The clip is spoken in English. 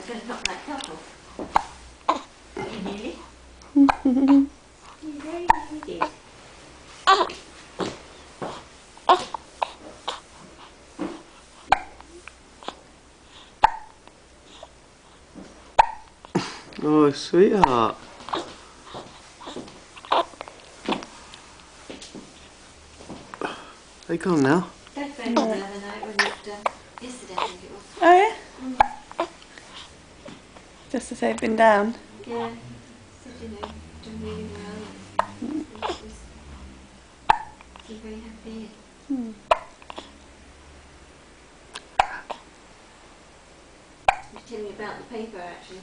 was going to knock that cup off. You nearly? You very nearly did. Oh, sweetheart. Are you calm now? Dad phoned me the other night when yesterday I think it was. Oh yeah? Just to say I've been down. Yeah. Said, you know, done really well. He's very happy. He was telling me about the paper actually.